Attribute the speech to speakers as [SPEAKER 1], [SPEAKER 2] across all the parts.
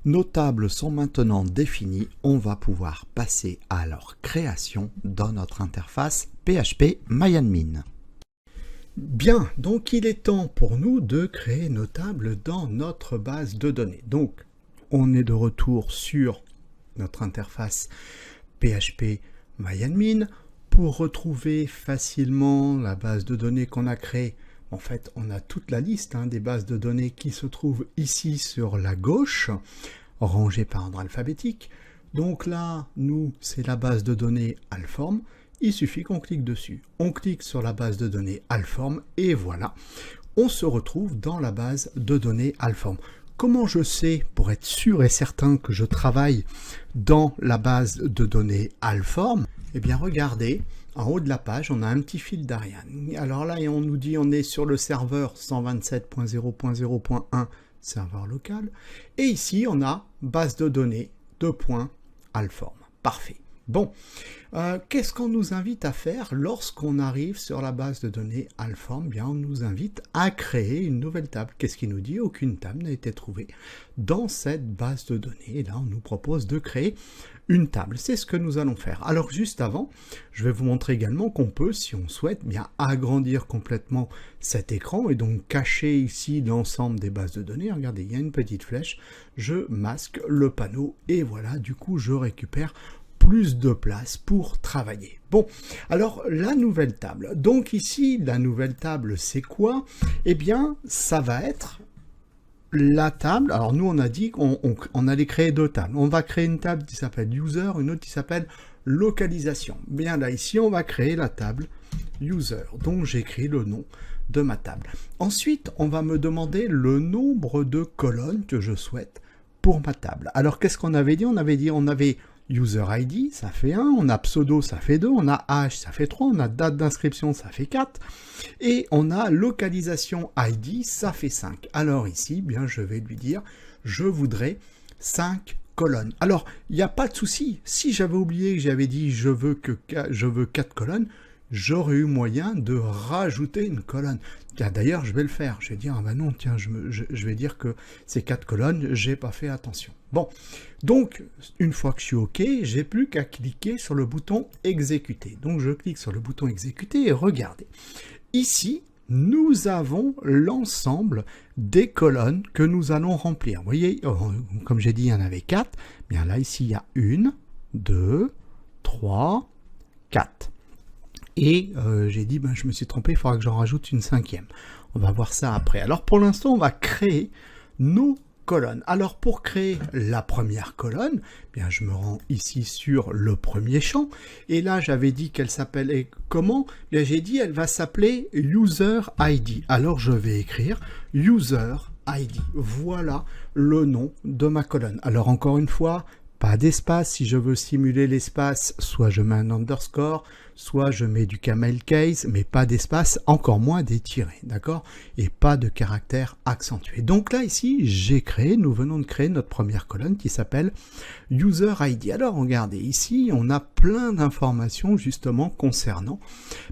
[SPEAKER 1] Nos tables sont maintenant définies, on va pouvoir passer à leur création dans notre interface PHP MyAdmin. Bien, donc il est temps pour nous de créer nos tables dans notre base de données. Donc, on est de retour sur notre interface PHP MyAdmin. Pour retrouver facilement la base de données qu'on a créée, en fait, on a toute la liste des bases de données qui se trouvent ici sur la gauche, rangées par ordre alphabétique. Donc là, nous, c'est la base de données Alform. Il suffit qu'on clique dessus. On clique sur la base de données Alform et voilà, on se retrouve dans la base de données Alform. Comment je sais, pour être sûr et certain que je travaille dans la base de données Alform? Eh bien, regardez, en haut de la page, on a un petit fil d'Ariane. Alors là, on nous dit on est sur le serveur 127.0.0.1, serveur local. Et ici, on a base de données .alform. Parfait. Bon, qu'est-ce qu'on nous invite à faire lorsqu'on arrive sur la base de données Alform? Bien, on nous invite à créer une nouvelle table. Qu'est-ce qui nous dit? Aucune table n'a été trouvée dans cette base de données. Et là, on nous propose de créer une table. C'est ce que nous allons faire. Alors, juste avant, je vais vous montrer également qu'on peut, si on souhaite, bien agrandir complètement cet écran et donc cacher ici l'ensemble des bases de données. Regardez, il y a une petite flèche. Je masque le panneau et voilà, du coup, je récupère plus de place pour travailler. Bon, alors la nouvelle table. Donc ici, la nouvelle table, c'est quoi? Eh bien, ça va être la table. Alors nous, on a dit qu'on allait créer deux tables. On va créer une table qui s'appelle User, une autre qui s'appelle Localisation. Bien là, ici, on va créer la table User. Donc j'écris le nom de ma table. Ensuite, on va me demander le nombre de colonnes que je souhaite pour ma table. Alors qu'est-ce qu'on avait dit? On avait User ID, ça fait 1, on a pseudo, ça fait 2, on a hash, ça fait 3, on a date d'inscription, ça fait 4, et on a localisation ID, ça fait 5. Alors ici, bien, je vais lui dire, je voudrais 5 colonnes. Alors, il n'y a pas de souci, si j'avais oublié que j'avais dit je veux 4 colonnes, j'aurais eu moyen de rajouter une colonne. Tiens, d'ailleurs, je vais le faire. Je vais dire, ah ben non, tiens, je vais dire que ces 4 colonnes, j'ai pas fait attention. Bon, donc, une fois que je suis OK, j'ai plus qu'à cliquer sur le bouton exécuter. Donc, je clique sur le bouton exécuter et regardez. Ici, nous avons l'ensemble des colonnes que nous allons remplir. Vous voyez, comme j'ai dit, il y en avait 4. Bien là, ici, il y a 1, 2, 3, 4. Et j'ai dit, ben, je me suis trompé, il faudra que j'en rajoute une 5e. On va voir ça après. Alors pour l'instant, on va créer nos colonnes. Alors pour créer la première colonne, bien, je me rends ici sur le premier champ. Et là, j'avais dit qu'elle s'appelait comment? Bien, j'ai dit, elle va s'appeler User ID. Alors je vais écrire User ID. Voilà le nom de ma colonne. Alors encore une fois, pas d'espace. Si je veux simuler l'espace, soit je mets un underscore, soit je mets du camel case, mais pas d'espace, encore moins des tirets, d'accord? Et pas de caractère accentué. Donc là, ici, nous venons de créer notre première colonne qui s'appelle User ID. Alors, regardez, ici, on a plein d'informations justement concernant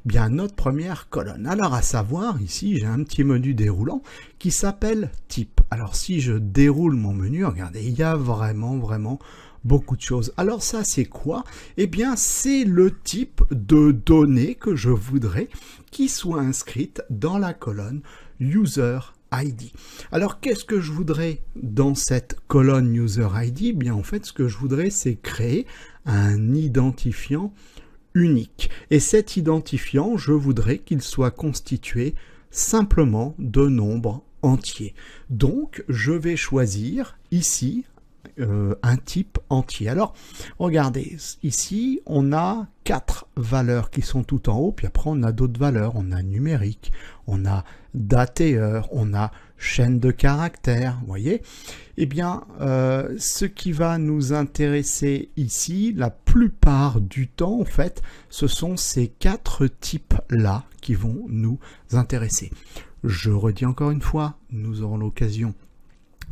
[SPEAKER 1] bien notre première colonne. Alors, à savoir, ici, j'ai un petit menu déroulant qui s'appelle type. Alors, si je déroule mon menu, regardez, il y a vraiment beaucoup de choses. Alors ça, c'est quoi? Eh bien, c'est le type de données que je voudrais qui soit inscrite dans la colonne User ID. Alors, qu'est-ce que je voudrais dans cette colonne User ID? Bien, en fait, ce que je voudrais, c'est créer un identifiant unique. Et cet identifiant, je voudrais qu'il soit constitué simplement de nombres entiers. Donc, je vais choisir ici un type entier. Alors, regardez, ici, on a 4 valeurs qui sont tout en haut, puis après, on a d'autres valeurs. On a numérique, on a dateur, on a chaîne de caractères, vous voyez? Eh bien, ce qui va nous intéresser ici, la plupart du temps, en fait, ce sont ces 4 types-là qui vont nous intéresser. Je redis encore une fois, nous aurons l'occasion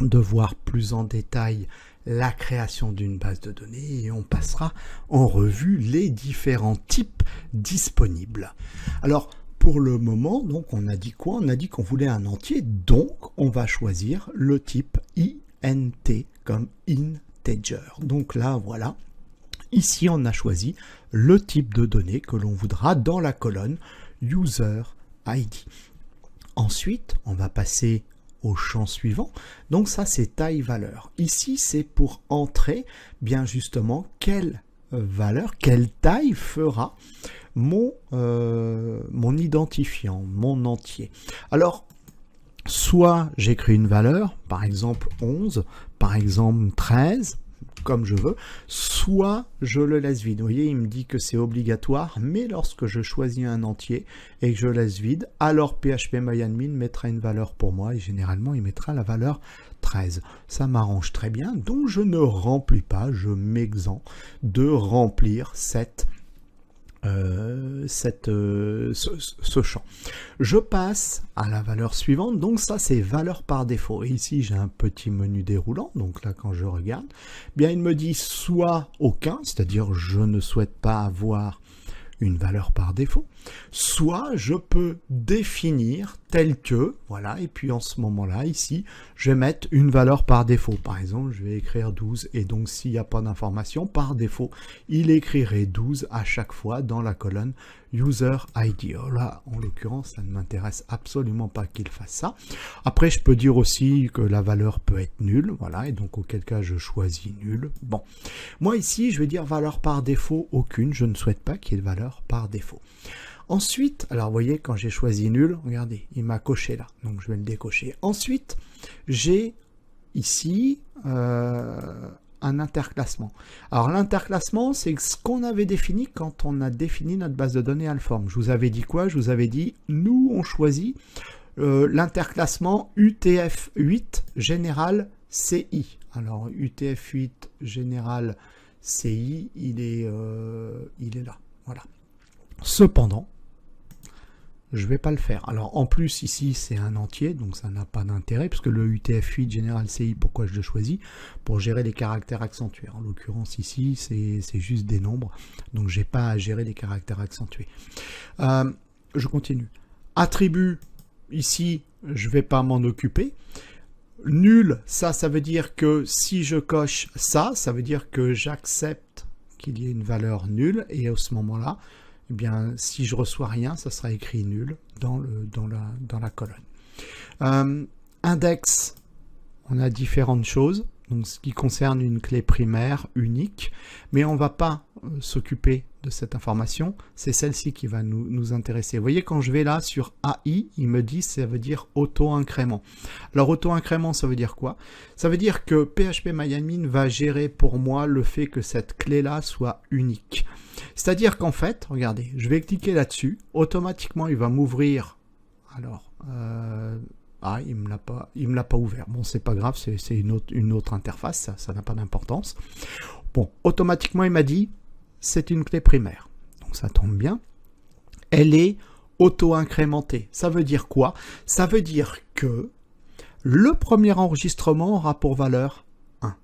[SPEAKER 1] de voir plus en détail la création d'une base de données et on passera en revue les différents types disponibles. Alors, pour le moment, donc on a dit quoi? On a dit qu'on voulait un entier, donc on va choisir le type INT comme integer. Donc là, voilà. Ici, on a choisi le type de données que l'on voudra dans la colonne user ID. Ensuite, on va passer au champ suivant. Donc ça, c'est taille valeur. Ici, c'est pour entrer bien justement quelle valeur, quelle taille fera mon identifiant, mon entier. Alors, soit j'écris une valeur, par exemple 11, par exemple 13, comme je veux, soit je le laisse vide. Vous voyez, il me dit que c'est obligatoire, mais lorsque je choisis un entier et que je laisse vide, alors PHP-MyAdmin mettra une valeur pour moi, et généralement, il mettra la valeur 13. Ça m'arrange très bien, donc je ne remplis pas, je m'exempte de remplir ce champ. Je passe à la valeur suivante, donc ça c'est valeur par défaut. Et ici j'ai un petit menu déroulant, donc là quand je regarde, bien il me dit soit aucun, c'est-à-dire je ne souhaite pas avoir une valeur par défaut, soit je peux définir tel que, voilà, et puis en ce moment-là, ici, je vais mettre une valeur par défaut. Par exemple, je vais écrire 12, et donc s'il n'y a pas d'information, par défaut, il écrirait 12 à chaque fois dans la colonne User ID. Alors là, en l'occurrence, ça ne m'intéresse absolument pas qu'il fasse ça. Après, je peux dire aussi que la valeur peut être nulle, voilà, et donc auquel cas je choisis nul. Bon, moi ici, je vais dire valeur par défaut aucune, je ne souhaite pas qu'il y ait de valeur par défaut. Ensuite, alors vous voyez, quand j'ai choisi nul, regardez, il m'a coché là, donc je vais le décocher. Ensuite, j'ai ici un interclassement. Alors l'interclassement, c'est ce qu'on avait défini quand on a défini notre base de données Alform. Je vous avais dit quoi? Je vous avais dit, nous, on choisit l'interclassement UTF-8 général CI. Alors UTF-8 général CI, il est là. Voilà. Cependant, je ne vais pas le faire. Alors en plus ici c'est un entier, donc ça n'a pas d'intérêt, puisque le UTF-8 général CI, pourquoi je le choisis? Pour gérer les caractères accentués. En l'occurrence ici c'est juste des nombres, donc j'ai pas à gérer les caractères accentués. Je continue. Attribut, ici je ne vais pas m'en occuper. Nul, ça veut dire que si je coche ça veut dire que j'accepte qu'il y ait une valeur nulle, et à ce moment-là, eh bien, si je reçois rien, ça sera écrit nul dans la colonne. Index, on a différentes choses. Donc, ce qui concerne une clé primaire unique, mais on ne va pas s'occuper de cette information. C'est celle-ci qui va nous intéresser. Vous voyez, quand je vais là sur AI, il me dit ça veut dire auto-incrément. Alors, auto-incrément, ça veut dire quoi? Ça veut dire que PHP-MyAdmin va gérer pour moi le fait que cette clé-là soit unique. C'est-à-dire qu'en fait, regardez, je vais cliquer là-dessus, automatiquement, il va m'ouvrir. Alors, il me l'a pas ouvert. Bon, c'est pas grave, c'est une autre interface, ça n'a pas d'importance. Bon, automatiquement, il m'a dit, c'est une clé primaire. Donc, ça tombe bien. Elle est auto-incrémentée. Ça veut dire quoi? Ça veut dire que le premier enregistrement aura pour valeur 1.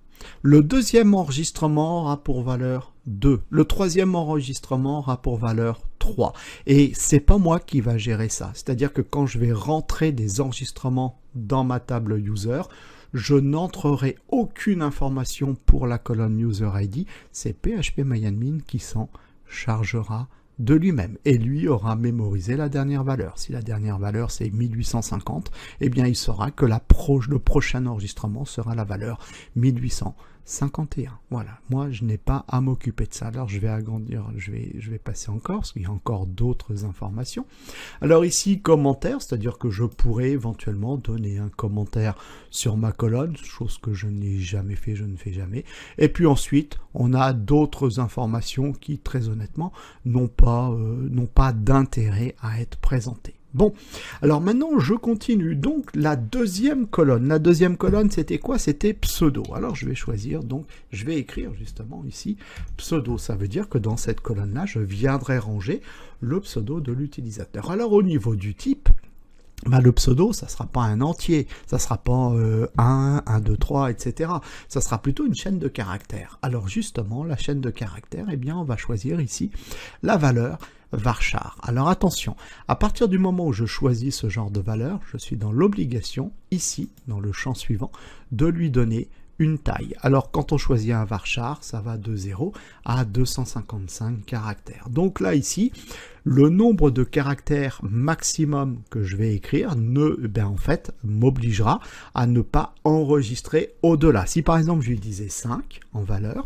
[SPEAKER 1] Le deuxième enregistrement aura pour valeur 2. Le troisième enregistrement aura pour valeur 3. Et c'est pas moi qui va gérer ça. C'est-à-dire que quand je vais rentrer des enregistrements dans ma table user, je n'entrerai aucune information pour la colonne user ID. C'est PHP-MyAdmin qui s'en chargera de lui-même. Et lui aura mémorisé la dernière valeur. Si la dernière valeur c'est 1850, eh bien il saura que le prochain enregistrement sera la valeur 1851. Voilà, moi je n'ai pas à m'occuper de ça. Alors je vais agrandir, je vais passer encore, parce qu'il y a encore d'autres informations. Alors ici, commentaire, c'est-à-dire que je pourrais éventuellement donner un commentaire sur ma colonne, chose que je n'ai jamais fait, je ne fais jamais. Et puis ensuite, on a d'autres informations qui, très honnêtement, n'ont pas d'intérêt à être présentées. Bon, alors maintenant je continue. Donc la deuxième colonne, c'était quoi? C'était pseudo. Alors je vais choisir, donc je vais écrire justement ici pseudo. Ça veut dire que dans cette colonne-là, je viendrai ranger le pseudo de l'utilisateur. Alors au niveau du type, bah, le pseudo, ça sera pas un entier, ça sera pas 1, 1, 2, 3, etc. Ça sera plutôt une chaîne de caractères. Alors justement, la chaîne de caractères, eh bien, on va choisir ici la valeur varchar. Alors attention, à partir du moment où je choisis ce genre de valeur, je suis dans l'obligation, ici, dans le champ suivant, de lui donner une taille. Alors quand on choisit un varchar, ça va de 0 à 255 caractères. Donc là ici, le nombre de caractères maximum que je vais écrire en fait m'obligera à ne pas enregistrer au-delà. Si par exemple je lui disais 5 en valeur,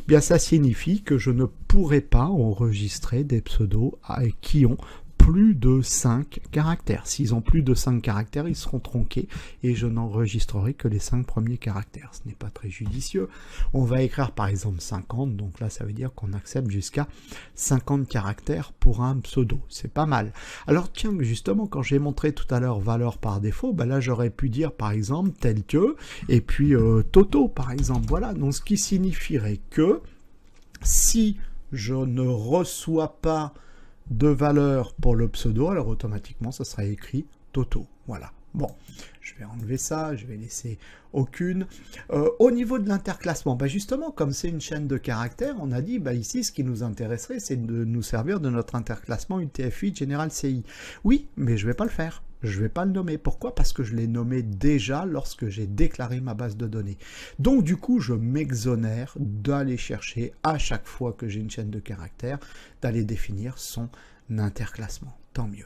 [SPEAKER 1] bien ça signifie que je ne pourrai pas enregistrer des pseudos qui ont plus de 5 caractères. S'ils ont plus de 5 caractères, ils seront tronqués et je n'enregistrerai que les 5 premiers caractères. Ce n'est pas très judicieux. On va écrire par exemple 50, donc là ça veut dire qu'on accepte jusqu'à 50 caractères pour un pseudo. C'est pas mal. Alors tiens, justement, quand j'ai montré tout à l'heure valeur par défaut, ben là j'aurais pu dire par exemple tel que, et puis Toto par exemple. Voilà, donc ce qui signifierait que si je ne reçois pas de valeur pour le pseudo, alors automatiquement ça sera écrit Toto. Voilà. Bon, je vais enlever ça, je vais laisser aucune. Au niveau de l'interclassement, bah justement, comme c'est une chaîne de caractères, on a dit, bah ici, ce qui nous intéresserait, c'est de nous servir de notre interclassement UTF-8 General CI. Oui, mais je ne vais pas le faire. Je ne vais pas le nommer. Pourquoi? Parce que je l'ai nommé déjà lorsque j'ai déclaré ma base de données. Donc du coup, je m'exonère d'aller chercher à chaque fois que j'ai une chaîne de caractères, d'aller définir son interclassement. Tant mieux.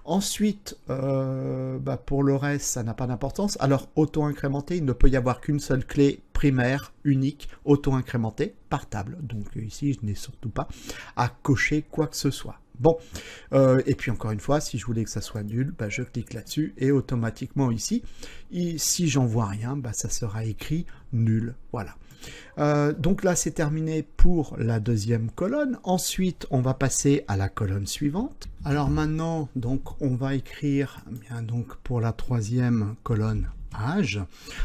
[SPEAKER 1] Ensuite, pour le reste, ça n'a pas d'importance. Alors, auto-incrémenté, il ne peut y avoir qu'une seule clé primaire, unique, auto-incrémentée, par table. Donc ici, je n'ai surtout pas à cocher quoi que ce soit. Bon, et puis encore une fois, si je voulais que ça soit nul, je clique là-dessus et automatiquement ici, si j'en vois rien, ça sera écrit nul. Voilà. Donc là, c'est terminé pour la deuxième colonne. Ensuite, on va passer à la colonne suivante. Alors maintenant, donc, on va écrire donc pour la troisième colonne âge.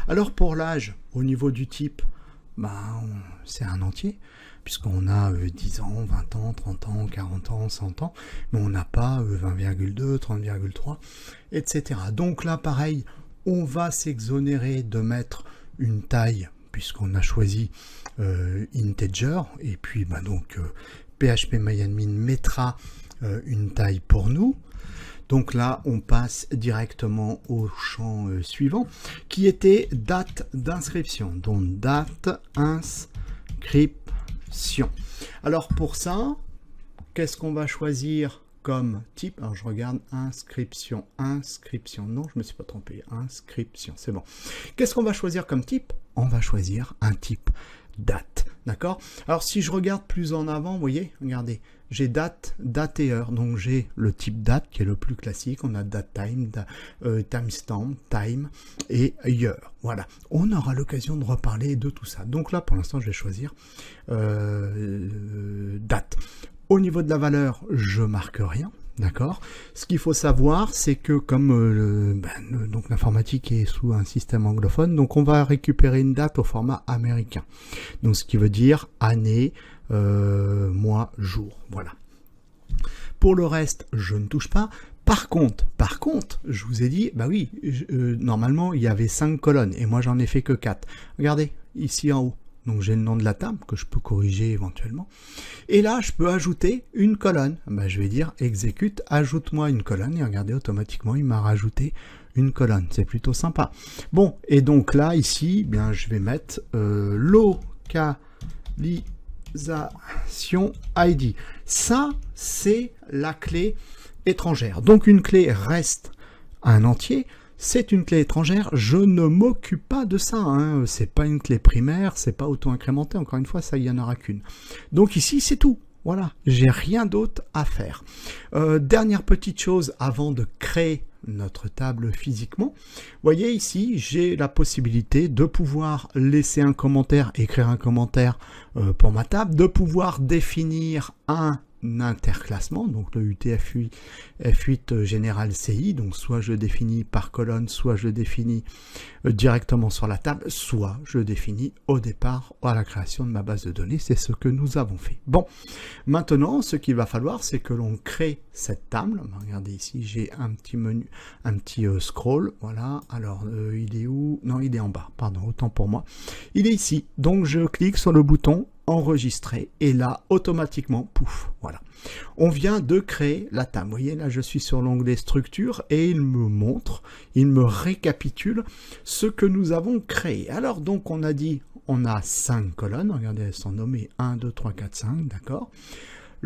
[SPEAKER 1] Alors pour l'âge, au niveau du type, c'est un entier, puisqu'on a 10 ans, 20 ans, 30 ans, 40 ans, 100 ans, mais on n'a pas 20,2, 30,3, etc. Donc là, pareil, on va s'exonérer de mettre une taille, puisqu'on a choisi integer, et puis PHPMyAdmin mettra une taille pour nous. Donc là, on passe directement au champ suivant, qui était date d'inscription. Donc date inscription. Alors pour ça, qu'est-ce qu'on va choisir comme type? Alors je regarde inscription. Non, je me suis pas trompé. Inscription, c'est bon. Qu'est-ce qu'on va choisir comme type? On va choisir un type date. D'accord? Alors si je regarde plus en avant, vous voyez, regardez, j'ai date, date et heure. Donc j'ai le type date qui est le plus classique. On a date time, timestamp, time et year. Voilà. On aura l'occasion de reparler de tout ça. Donc là, pour l'instant, je vais choisir date. Au niveau de la valeur, je marque rien. D'accord. Ce qu'il faut savoir, c'est que comme donc l'informatique est sous un système anglophone, donc on va récupérer une date au format américain. Donc ce qui veut dire année, mois, jour. Voilà. Pour le reste, je ne touche pas. Par contre, je vous ai dit, normalement il y avait 5 colonnes et moi j'en ai fait que 4. Regardez, ici en haut. Donc j'ai le nom de la table que je peux corriger éventuellement. Et là, je peux ajouter une colonne. Je vais dire exécute, ajoute-moi une colonne. Et regardez, automatiquement, il m'a rajouté une colonne. C'est plutôt sympa. Bon, et donc là, ici, je vais mettre localisation ID. Ça, c'est la clé étrangère. Donc une clé reste un entier. C'est une clé étrangère, je ne m'occupe pas de ça, hein. C'est pas une clé primaire, c'est pas auto-incrémenté, encore une fois, ça, il n'y en aura qu'une. Donc ici, c'est tout. Voilà, j'ai rien d'autre à faire. Dernière petite chose avant de créer notre table physiquement. Vous voyez ici, j'ai la possibilité de pouvoir laisser un commentaire, écrire un commentaire pour ma table, de pouvoir définir un interclassement, donc le UTF-8 général CI, donc soit je définis par colonne, soit je définis directement sur la table, soit je définis au départ à la création de ma base de données. C'est ce que nous avons fait. Bon, maintenant, ce qu'il va falloir, c'est que l'on crée cette table. Regardez ici, j'ai un petit menu, un petit scroll, voilà. Alors, il est où? Non, il est en bas, pardon, autant pour moi. Il est ici, donc je clique sur le bouton enregistrer et là automatiquement pouf, voilà, on vient de créer la table. Vous voyez là, je suis sur l'onglet structure et il me montre, il me récapitule ce que nous avons créé. Alors donc on a dit, on a 5 colonnes, regardez, elles sont nommées 1 2 3 4 5, d'accord.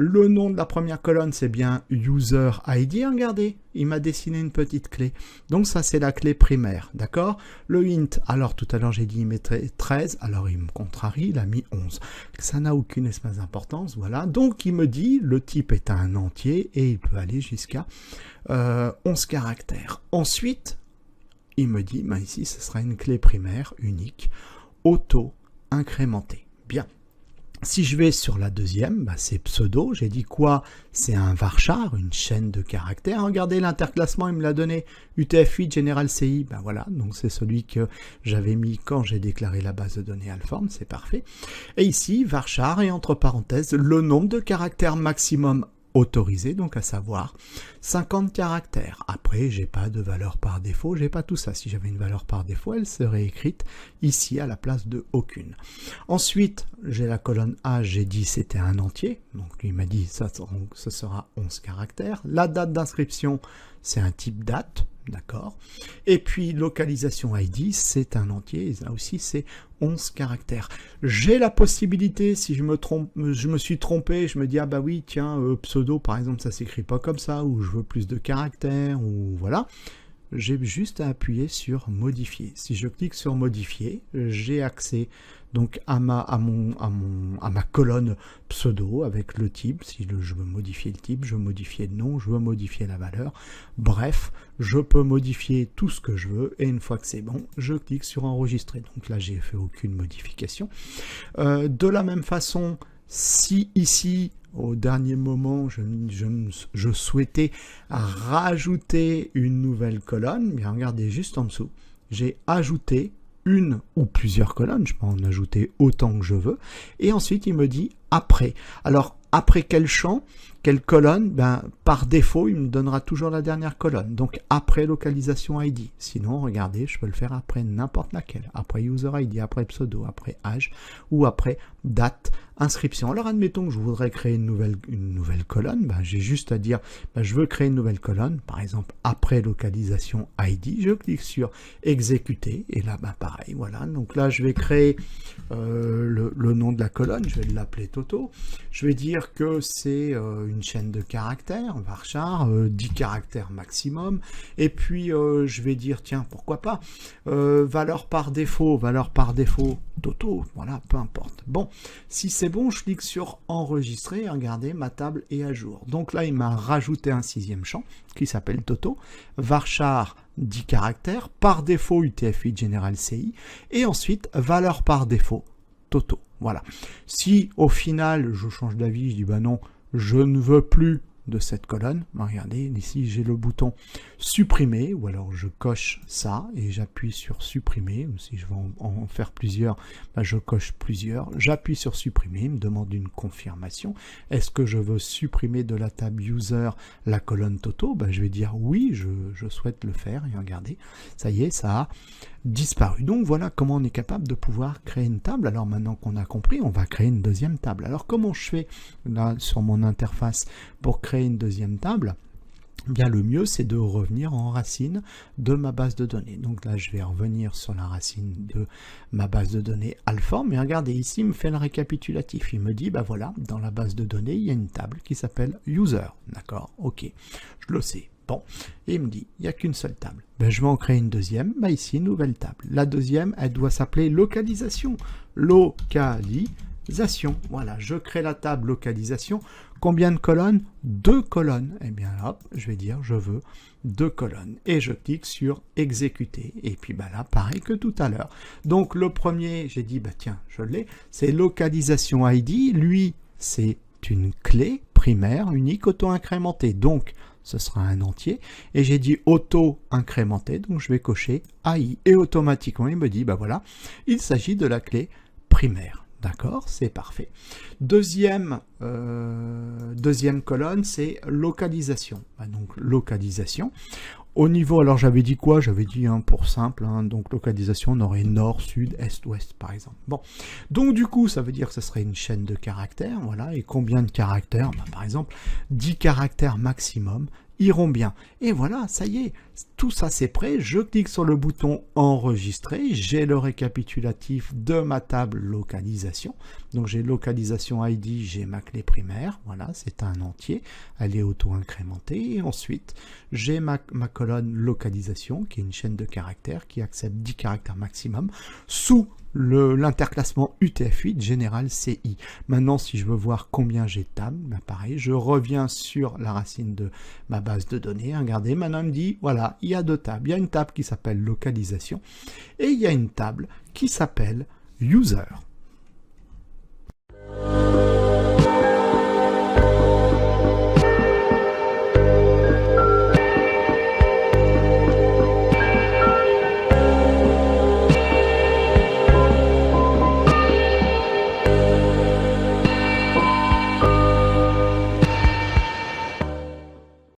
[SPEAKER 1] Le nom de la première colonne, c'est bien User ID. Regardez, il m'a dessiné une petite clé. Donc ça, c'est la clé primaire, d'accord? Le int, alors tout à l'heure, j'ai dit il mettrait 13. Alors il me contrarie, il a mis 11. Ça n'a aucune espèce d'importance, voilà. Donc il me dit, le type est un entier et il peut aller jusqu'à 11 caractères. Ensuite, il me dit, ben ici, ce sera une clé primaire unique, auto-incrémentée. Bien. Si je vais sur la deuxième, bah c'est pseudo, j'ai dit quoi? C'est un varchar, une chaîne de caractères. Regardez l'interclassement, il me l'a donné, UTF-8 General CI, ben voilà, donc c'est celui que j'avais mis quand j'ai déclaré la base de données Alform, c'est parfait. Et ici, varchar et entre parenthèses, le nombre de caractères maximum autorisé, donc à savoir 50 caractères. Après, j'ai pas de valeur par défaut, j'ai pas tout ça. Si j'avais une valeur par défaut, elle serait écrite ici à la place de aucune. Ensuite, j'ai la colonne A, j'ai dit c'était un entier, donc lui m'a dit ça, ce sera 11 caractères. La date d'inscription, c'est un type date, d'accord. Et puis localisation ID, c'est un entier, et là aussi c'est 11 caractères. J'ai la possibilité, si je me suis trompé, je me dis ah bah oui tiens pseudo par exemple ça s'écrit pas comme ça, ou je veux plus de caractères, ou voilà. J'ai juste à appuyer sur modifier. Si je clique sur modifier, j'ai accès donc à ma colonne pseudo avec le type. Si je veux modifier le type, je veux modifier le nom, je veux modifier la valeur. Bref, je peux modifier tout ce que je veux et une fois que c'est bon, je clique sur enregistrer. Donc là, j'ai fait aucune modification. De la même façon, si ici, au dernier moment, je souhaitais rajouter une nouvelle colonne, bien regardez juste en dessous, j'ai ajouté une ou plusieurs colonnes, je peux en ajouter autant que je veux, et ensuite il me dit après. Alors après quel champ, quelle colonne? Ben, par défaut, il me donnera toujours la dernière colonne, donc après localisation ID. Sinon, regardez, je peux le faire après n'importe laquelle, après user ID, après pseudo, après âge, ou après date, inscription. Alors admettons que je voudrais créer une nouvelle colonne, ben, j'ai juste à dire, ben, je veux créer une nouvelle colonne, par exemple après localisation ID, je clique sur exécuter, et là, ben, pareil, voilà, donc là je vais créer le nom de la colonne, je vais l'appeler Toto, je vais dire que c'est une chaîne de caractères, varchar, 10 caractères maximum, et puis je vais dire, tiens, pourquoi pas, valeur par défaut, Toto, voilà, peu importe. Bon, si c'est bon, je clique sur enregistrer, et regardez, ma table est à jour. Donc là, il m'a rajouté un 6e champ, qui s'appelle Toto, varchar, 10 caractères, par défaut UTF-8 General CI, et ensuite, valeur par défaut, Toto. Voilà. Si au final, je change d'avis, je dis bah non, je ne veux plus de cette colonne, ben regardez, ici j'ai le bouton supprimer, ou alors je coche ça et j'appuie sur supprimer, si je veux en faire plusieurs, ben je coche plusieurs, j'appuie sur supprimer, il me demande une confirmation, est-ce que je veux supprimer de la table user la colonne Toto? Ben je vais dire oui, je souhaite le faire, et regardez, ça y est, ça a disparu. Donc voilà comment on est capable de pouvoir créer une table. Alors maintenant qu'on a compris, on va créer une deuxième table. Alors comment je fais là sur mon interface pour créer une deuxième table? Bien, le mieux c'est de revenir en racine de ma base de données. Donc là je vais revenir sur la racine de ma base de données Alform, mais regardez ici il me fait le récapitulatif, il me dit bah voilà, dans la base de données il y a une table qui s'appelle user, d'accord, ok, je le sais. Bon, et il me dit, il n'y a qu'une seule table. Ben, je vais en créer une deuxième, ben, ici, nouvelle table. La deuxième, elle doit s'appeler localisation. Localisation, voilà, je crée la table localisation. Combien de colonnes? 2 colonnes. Eh bien hop, je vais dire, je veux 2 colonnes. Et je clique sur exécuter. Et puis ben là, pareil que tout à l'heure. Donc le premier, j'ai dit, bah tiens, je l'ai, c'est localisation ID. Lui, c'est une clé primaire, unique, auto-incrémenté. Donc, ce sera un entier. Et j'ai dit auto-incrémenté, donc je vais cocher AI. Et automatiquement, il me dit, bah voilà, il s'agit de la clé primaire. D'accord, c'est parfait. Deuxième colonne, c'est localisation. Donc, localisation. Au niveau, alors j'avais dit quoi? J'avais dit pour simple, donc localisation, on aurait nord, sud, est, ouest par exemple. Bon, donc du coup, ça veut dire que ce serait une chaîne de caractères, voilà, et combien de caractères? Par exemple, 10 caractères maximum iront bien. Et voilà, ça y est, tout ça c'est prêt, je clique sur le bouton enregistrer, j'ai le récapitulatif de ma table localisation, donc j'ai localisation ID, j'ai ma clé primaire, voilà, c'est un entier, elle est auto-incrémentée, et ensuite j'ai ma colonne localisation, qui est une chaîne de caractères, qui accepte 10 caractères maximum, sous l'interclassement UTF-8 général CI. Maintenant, si je veux voir combien j'ai de tables, ben pareil, je reviens sur la racine de ma base de données. Regardez, maintenant, il me dit, voilà, il y a 2 tables. Il y a une table qui s'appelle localisation et il y a une table qui s'appelle user.